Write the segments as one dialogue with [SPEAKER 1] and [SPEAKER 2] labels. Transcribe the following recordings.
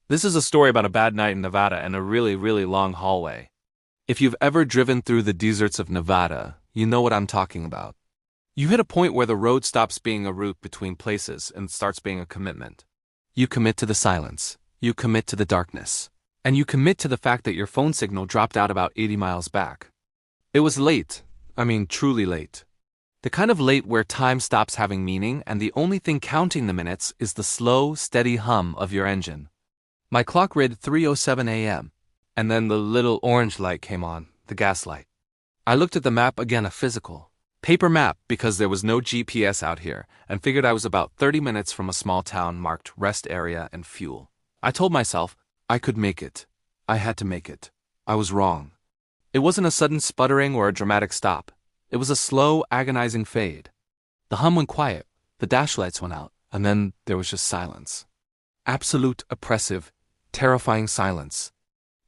[SPEAKER 1] This is a story about a bad night in Nevada and a really, really long hallway. If you've ever driven through the deserts of Nevada, you know what I'm talking about. You hit a point where the road stops being a route between places and starts being a commitment. You commit to the silence, you commit to the darkness, and you commit to the fact that your phone signal dropped out about 80 miles back. It was late, truly late. The kind of late where time stops having meaning and the only thing counting the minutes is the slow, steady hum of your engine. My clock read 3:07 a.m., and then the little orange light came on, the gas light. I looked at the map again, a physical, paper map because there was no GPS out here, and figured I was about 30 minutes from a small town marked rest area and fuel. I told myself I could make it. I had to make it. I was wrong. It wasn't a sudden sputtering or a dramatic stop. It was a slow, agonizing fade. The hum went quiet, the dash lights went out, and then there was just silence. Absolute, oppressive, terrifying silence.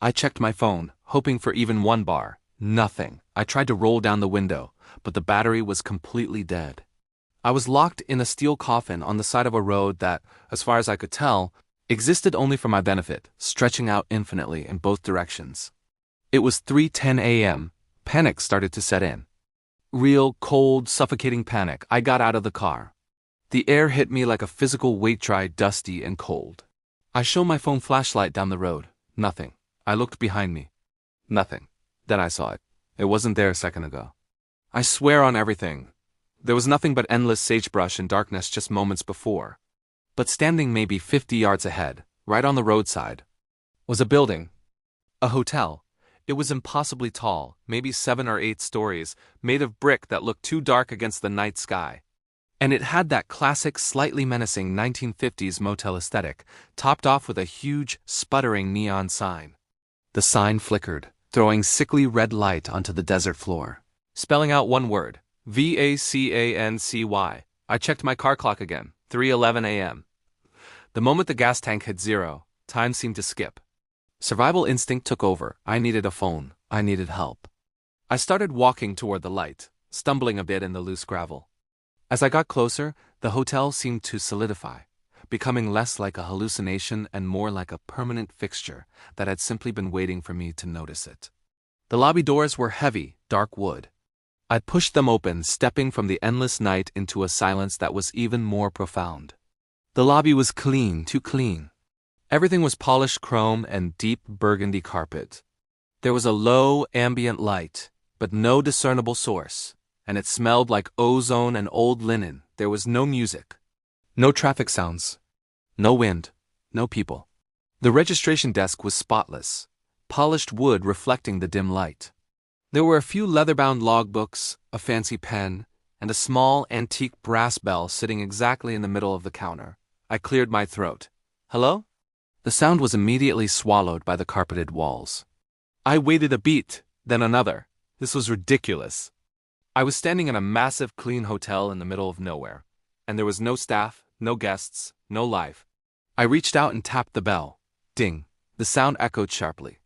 [SPEAKER 1] I checked my phone, hoping for even one bar. Nothing. I tried to roll down the window, but the battery was completely dead. I was locked in a steel coffin on the side of a road that, as far as I could tell, existed only for my benefit, stretching out infinitely in both directions. It was 3:10 a.m. Panic started to set in. Real, cold, suffocating panic. I got out of the car. The air hit me like a physical weight, dry, dusty, and cold. I shone my phone flashlight down the road. Nothing. I looked behind me. Nothing. Then I saw it. It wasn't there a second ago. I swear on everything. There was nothing but endless sagebrush and darkness just moments before. But standing maybe 50 yards ahead, right on the roadside, was a building. A hotel. It was impossibly tall, maybe 7 or 8 stories, made of brick that looked too dark against the night sky. And it had that classic, slightly menacing 1950s motel aesthetic, topped off with a huge, sputtering neon sign. The sign flickered, throwing sickly red light onto the desert floor, spelling out one word, VACANCY. I checked my car clock again, 3:11 a.m. The moment the gas tank hit zero, time seemed to skip. Survival instinct took over. I needed a phone. I needed help. I started walking toward the light, stumbling a bit in the loose gravel. As I got closer, the hotel seemed to solidify, becoming less like a hallucination and more like a permanent fixture that had simply been waiting for me to notice it. The lobby doors were heavy, dark wood. I pushed them open, stepping from the endless night into a silence that was even more profound. The lobby was clean, too clean. Everything was polished chrome and deep burgundy carpet. There was a low, ambient light, but no discernible source, and it smelled like ozone and old linen. There was no music. No traffic sounds. No wind. No people. The registration desk was spotless, polished wood reflecting the dim light. There were a few leather-bound logbooks, a fancy pen, and a small, antique brass bell sitting exactly in the middle of the counter. I cleared my throat. Hello? The sound was immediately swallowed by the carpeted walls. I waited a beat, then another. This was ridiculous. I was standing in a massive, clean hotel in the middle of nowhere, and there was no staff, no guests, no life. I reached out and tapped the bell. Ding. The sound echoed sharply.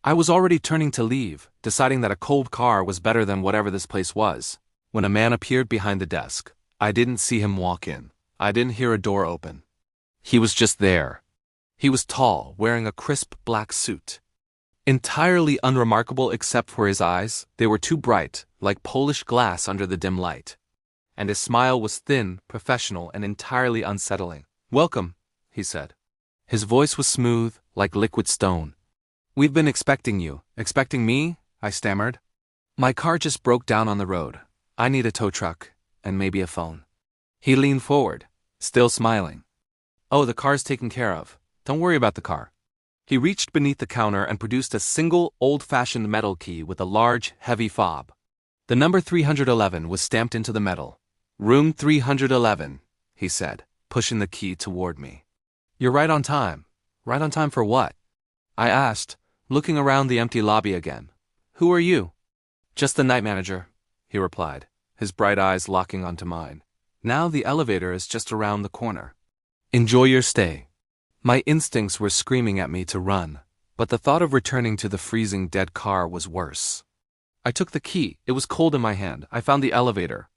[SPEAKER 1] I was already turning to leave, deciding that a cold car was better than whatever this place was, when a man appeared behind the desk. I didn't see him walk in. I didn't hear a door open. He was just there. He was tall, wearing a crisp black suit. Entirely unremarkable except for his eyes. They were too bright, like Polish glass under the dim light. And his smile was thin, professional, and entirely unsettling. Welcome, he said. His voice was smooth, like liquid stone. We've been expecting you. Expecting me? I stammered. My car just broke down on the road. I need a tow truck, and maybe a phone. He leaned forward, still smiling. Oh, the car's taken care of. Don't worry about the car. He reached beneath the counter and produced a single, old-fashioned metal key with a large, heavy fob. The number 311 was stamped into the metal. Room 311, he said, pushing the key toward me. You're right on time. Right on time for what? I asked, looking around the empty lobby again. Who are you? Just the night manager, he replied, his bright eyes locking onto mine. Now the elevator is just around the corner. Enjoy your stay. My instincts were screaming at me to run, but the thought of returning to the freezing dead car was worse. I took the key. It was cold in my hand. I found the elevator.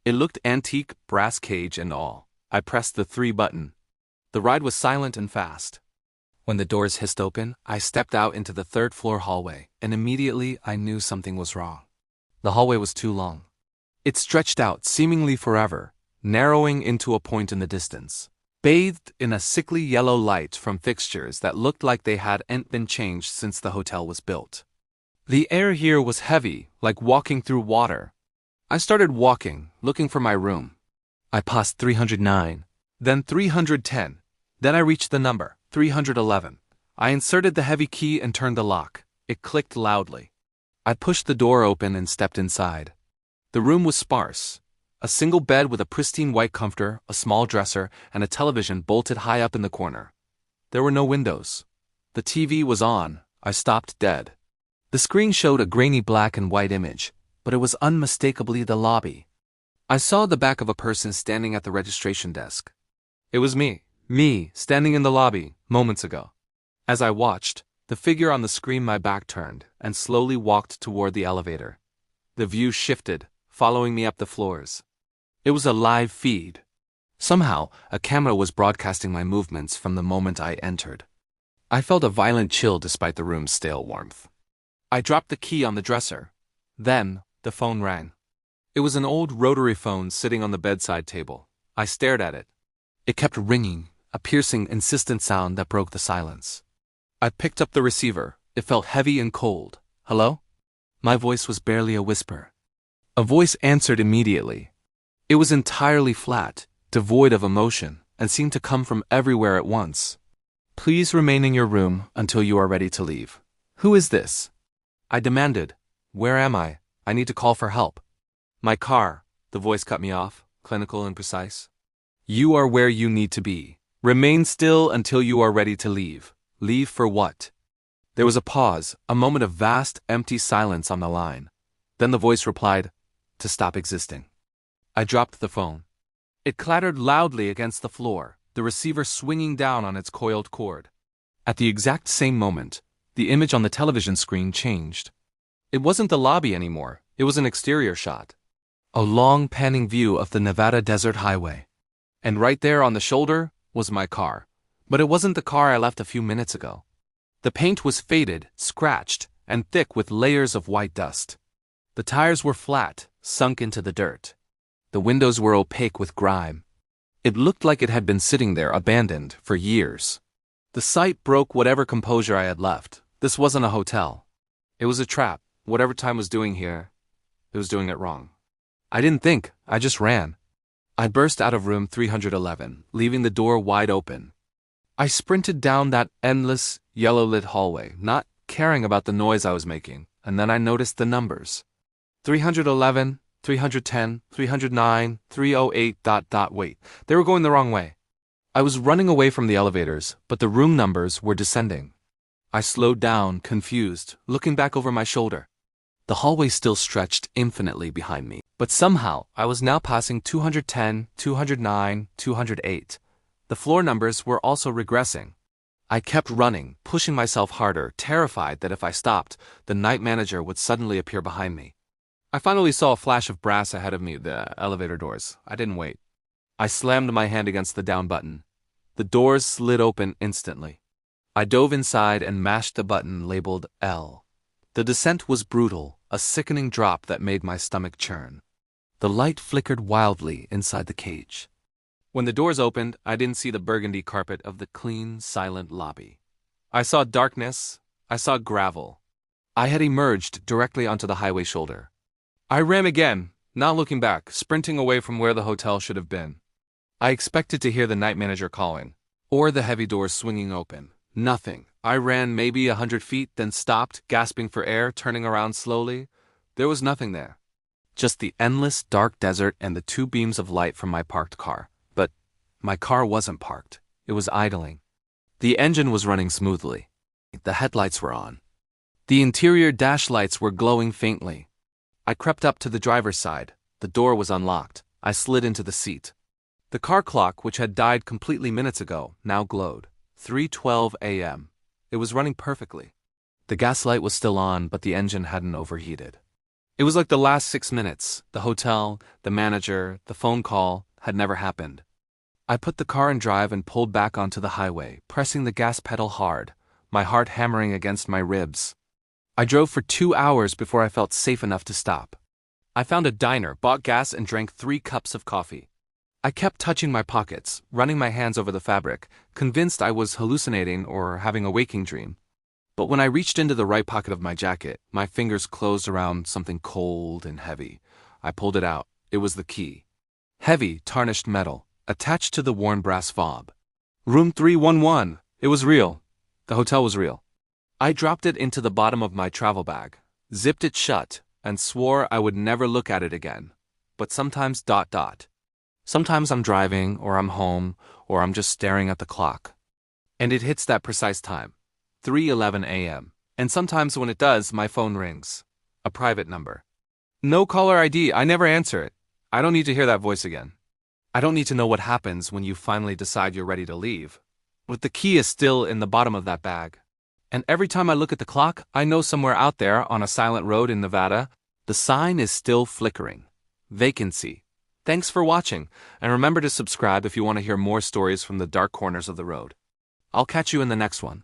[SPEAKER 1] It looked antique, brass cage and all. I pressed the 3 button. The ride was silent and fast. When the doors hissed open, I stepped out into the third-floor hallway, and immediately I knew something was wrong. The hallway was too long. It stretched out seemingly forever, narrowing into a point in the distance, bathed in a sickly yellow light from fixtures that looked like they hadn't been changed since the hotel was built. The air here was heavy, like walking through water. I started walking, looking for my room. I passed 309, then 310. Then I reached the number, 311. I inserted the heavy key and turned the lock. It clicked loudly. I pushed the door open and stepped inside. The room was sparse. A single bed with a pristine white comforter, a small dresser, and a television bolted high up in the corner. There were no windows. The TV was on. I stopped dead. The screen showed a grainy black and white image, but it was unmistakably the lobby. I saw the back of a person standing at the registration desk. It was me, standing in the lobby, moments ago. As I watched, the figure on the screen my back turned and slowly walked toward the elevator. The view shifted, following me up the floors. It was a live feed. Somehow, a camera was broadcasting my movements from the moment I entered. I felt a violent chill despite the room's stale warmth. I dropped the key on the dresser. Then, the phone rang. It was an old rotary phone sitting on the bedside table. I stared at it. It kept ringing, a piercing, insistent sound that broke the silence. I picked up the receiver. It felt heavy and cold. Hello? My voice was barely a whisper. A voice answered immediately. It was entirely flat, devoid of emotion, and seemed to come from everywhere at once. Please remain in your room until you are ready to leave. Who is this? I demanded. Where am I? I need to call for help. My car, the voice cut me off, clinical and precise. You are where you need to be. Remain still until you are ready to leave. Leave for what? There was a pause, a moment of vast, empty silence on the line. Then the voice replied, to stop existing. I dropped the phone. It clattered loudly against the floor, the receiver swinging down on its coiled cord. At the exact same moment, the image on the television screen changed. It wasn't the lobby anymore, it was an exterior shot. A long panning view of the Nevada Desert Highway. And right there on the shoulder was my car. But it wasn't the car I left a few minutes ago. The paint was faded, scratched, and thick with layers of white dust. The tires were flat, sunk into the dirt. The windows were opaque with grime. It looked like it had been sitting there abandoned for years. The sight broke whatever composure I had left. This wasn't a hotel. It was a trap. Whatever time was doing here, it was doing it wrong. I didn't think, I just ran. I burst out of room 311, leaving the door wide open. I sprinted down that endless, yellow-lit hallway, not caring about the noise I was making, and then I noticed the numbers. 311, 310, 309, 308, ... Wait, they were going the wrong way. I was running away from the elevators, but the room numbers were descending. I slowed down, confused, looking back over my shoulder. The hallway still stretched infinitely behind me, but somehow I was now passing 210, 209, 208. The floor numbers were also regressing. I kept running, pushing myself harder, terrified that if I stopped, the night manager would suddenly appear behind me. I finally saw a flash of brass ahead of me, the elevator doors. I didn't wait. I slammed my hand against the down button. The doors slid open instantly. I dove inside and mashed the button labeled L. The descent was brutal, a sickening drop that made my stomach churn. The light flickered wildly inside the cage. When the doors opened, I didn't see the burgundy carpet of the clean, silent lobby. I saw darkness. I saw gravel. I had emerged directly onto the highway shoulder. I ran again, not looking back, sprinting away from where the hotel should have been. I expected to hear the night manager calling, or the heavy doors swinging open. Nothing. I ran maybe 100 feet, then stopped, gasping for air, turning around slowly. There was nothing there. Just the endless, dark desert and the two beams of light from my parked car. But my car wasn't parked. It was idling. The engine was running smoothly. The headlights were on. The interior dash lights were glowing faintly. I crept up to the driver's side. The door was unlocked. I slid into the seat. The car clock, which had died completely minutes ago, now glowed. 3:12 a.m. It was running perfectly. The gas light was still on, but the engine hadn't overheated. It was like the last 6 minutes. The hotel, the manager, the phone call had never happened. I put the car in drive and pulled back onto the highway, pressing the gas pedal hard, my heart hammering against my ribs. I drove for 2 hours before I felt safe enough to stop. I found a diner, bought gas, and drank 3 cups of coffee. I kept touching my pockets, running my hands over the fabric, convinced I was hallucinating or having a waking dream. But when I reached into the right pocket of my jacket, my fingers closed around something cold and heavy. I pulled it out. It was the key. Heavy, tarnished metal, attached to the worn brass fob. Room 311. It was real. The hotel was real. I dropped it into the bottom of my travel bag, zipped it shut, and swore I would never look at it again. But sometimes ... Sometimes I'm driving, or I'm home, or I'm just staring at the clock. And it hits that precise time, 3:11 a.m. And sometimes when it does, my phone rings. A private number. No caller ID, I never answer it. I don't need to hear that voice again. I don't need to know what happens when you finally decide you're ready to leave. But the key is still in the bottom of that bag. And every time I look at the clock, I know somewhere out there on a silent road in Nevada, the sign is still flickering. Vacancy. Thanks for watching, and remember to subscribe if you want to hear more stories from the dark corners of the road. I'll catch you in the next one.